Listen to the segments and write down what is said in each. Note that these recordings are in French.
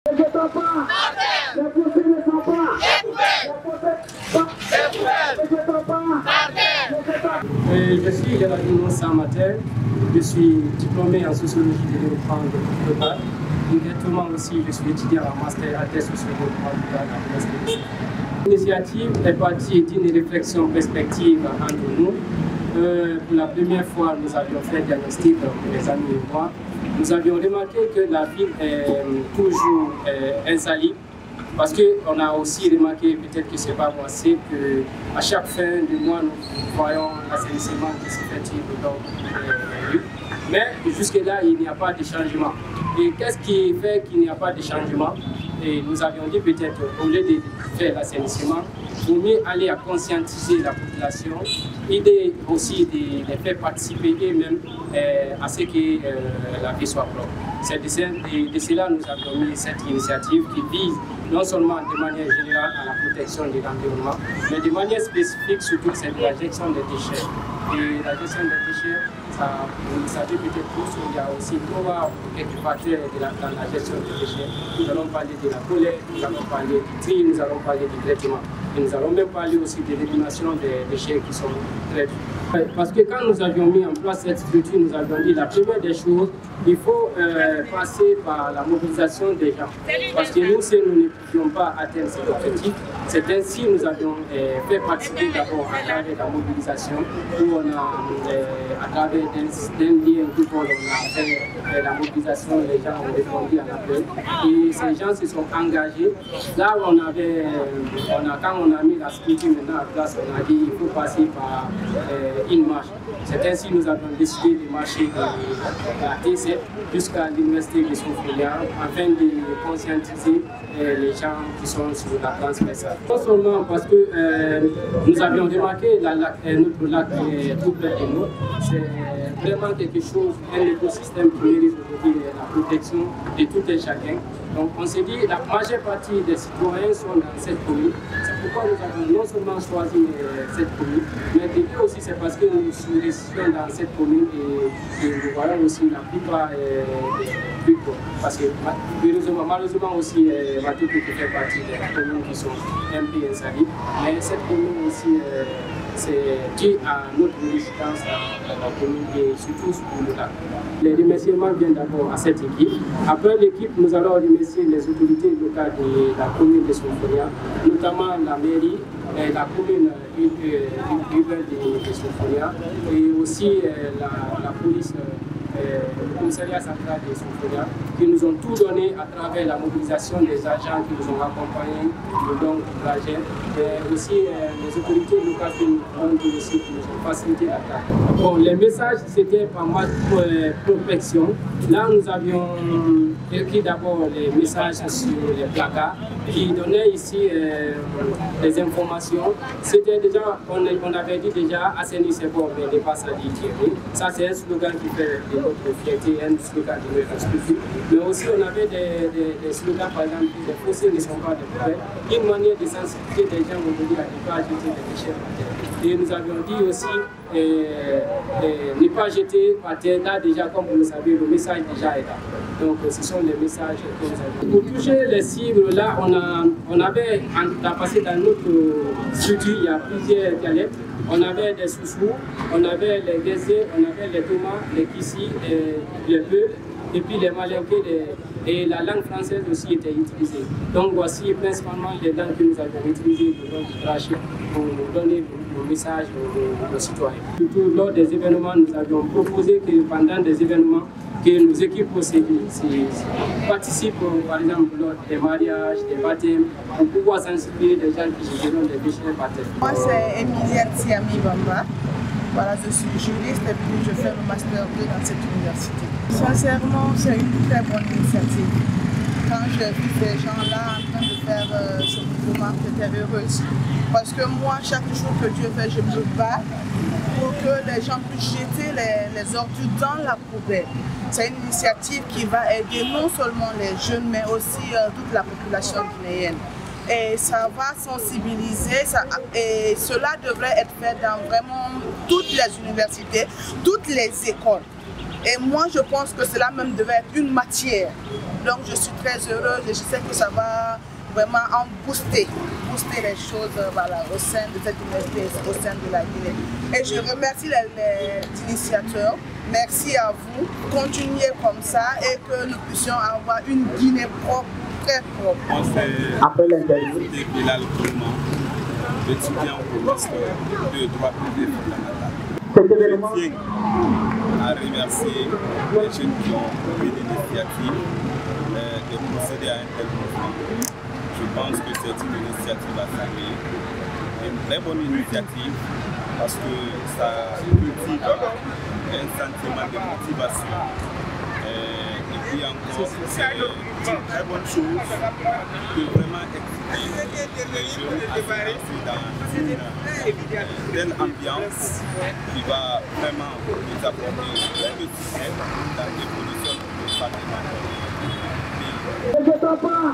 Je suis Géraldino Samatel, je suis diplômé en sociologie de développement global. Directement aussi, je suis étudiant en master à thèse sociologie global à l'université. L'initiative est partie d'une réflexion perspective entre nous. Pour la première fois, nous avions fait un diagnostic pour les amis et moi. Nous avions remarqué que la ville est toujours insalubre. Parce qu'on a aussi remarqué, peut-être que ce n'est pas moi, c'est qu'à chaque fin du mois, nous voyons l'assainissement qui s'effectue dans les rues. Mais jusque-là, il n'y a pas de changement. Et qu'est-ce qui fait qu'il n'y a pas de changement? Et nous avions dit peut-être, au lieu de faire l'assainissement, il vaut mieux aller à conscientiser la population, aider aussi de les faire participer eux-mêmes à ce que la vie soit propre. C'est de cela que nous avons mis cette initiative qui vise non seulement de manière générale à la protection de l'environnement, mais de manière spécifique surtout c'est de la gestion des déchets. Et la gestion des déchets, ça, vous le savez peut-être tous, il y a aussi quelques facteurs dans la gestion des déchets. Nous allons parler de la collecte, nous allons parler du tri, nous allons parler du traitement. Et nous allons même parler aussi de l'élimination des déchets qui sont traités. Parce que quand nous avions mis en place cette structure, nous avions dit la première des choses, il faut passer par la mobilisation des gens. Parce que nous, si nous ne pouvions pas atteindre cet objectif, c'est ainsi que nous avions fait participer d'abord à travers la mobilisation, où on a, à travers d'un lien où on a fait la mobilisation, les gens ont répondu à l'appel. Et ces gens se sont engagés. Là où quand on a mis la structure maintenant en place, on a dit qu'il faut passer par une marche. C'est ainsi que nous avons décidé de marcher de la T7 jusqu'à l'université de Soufriya afin de conscientiser les gens qui sont sur la transversale. Non seulement parce que nous avions remarqué notre lac tout près de nous, c'est vraiment quelque chose, un écosystème qui mérite aujourd'hui la protection de tout et chacun. Donc on s'est dit la majeure partie des citoyens sont dans cette commune. C'est pourquoi nous avons non seulement choisi cette commune, mais aussi c'est parce que nous sommes dans cette commune et nous voyons aussi la plupart des trucs. Parce que malheureusement aussi, Matoukou fait partie des communes qui sont un peu insalubres. Mais cette commune aussi, c'est dû à notre résistance dans la commune et surtout pour le lac. Les remerciements viennent d'abord à cette équipe. Après l'équipe, nous allons remercier les autorités locales de la commune de Soufriya, notamment la mairie, la commune urbaine de Soufriya et aussi la police. Le commissariat central de Soufriya, qui nous ont tout donné à travers la mobilisation des agents qui nous ont accompagnés le long du trajet, et aussi les autorités locales qui nous ont facilité la tâche. Bon, les messages, c'était par ma prospection. Là, nous avions écrit d'abord les messages sur les placards qui donnaient ici des informations. C'était déjà, on avait dit déjà, assainir c'est bon, mais ne pas salir. Ça, c'est un slogan qui fait de notre fierté, un slogan de notre structure. Mais aussi, on avait des slogans, par exemple, les fossés ne sont pas des poubelles. Une manière de sensibiliser les gens aujourd'hui à ne pas jeter des déchets par terre. Et nous avions dit aussi ne pas jeter par terre. Là, déjà, comme vous le savez, le message déjà est là. Donc, ce sont les messages que nous avons. Pour toucher les cibles, là, on avait passé dans notre structure, il y a plusieurs dialectes. On avait des soussous, on avait les gaisés, on avait les tomates, les kissis, les bœufs, et puis les malinqués, et la langue française aussi était utilisée. Donc voici principalement les langues que nous avons utilisées pour donner le message aux citoyens. Surtout lors des événements, nous avions proposé que pendant des événements, que nos équipes aussi participent, par exemple, lors des mariages, des baptêmes, pour pouvoir sensibiliser les gens qui jetteront des déchets par terre. Moi, c'est Emilienne Siami Bamba. Voilà, je suis juriste et puis je fais le master 2 dans cette université. Sincèrement, c'est une très bonne initiative. Quand j'ai vu ces gens-là en train de faire ce mouvement, j'étais heureuse. Parce que moi, chaque jour que Dieu fait, je me bats pour que les gens puissent jeter les ordures dans la poubelle. C'est une initiative qui va aider non seulement les jeunes, mais aussi toute la population guinéenne. Et ça va sensibiliser, et cela devrait être fait dans vraiment toutes les universités, toutes les écoles. Et moi, je pense que cela même devait être une matière. Donc, je suis très heureuse et je sais que ça va vraiment en booster les choses voilà, au sein de cette université, au sein de la Guinée. Et je remercie les initiateurs. Merci à vous. Continuez comme ça et que nous puissions avoir une Guinée propre, très propre. Moi, c'est Bilal Kouma, étudiant au master de droit privé fondamental. Je tiens à remercier les jeunes qui ont pris l'initiative de procéder à un tel mouvement. Je pense que c'est une initiative à saluer, une très bonne initiative parce que ça cultive un sentiment de motivation. Et puis encore, c'est une très bonne chose de vraiment exciter les jeunes à se lancer dans une telle ambiance qui va vraiment nous apporter plein de succès dans l'évolution de notre patrimoine. Ne sont pas,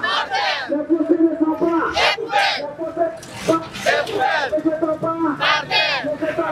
les poussées ne sont pas, les poussées ne sont pas.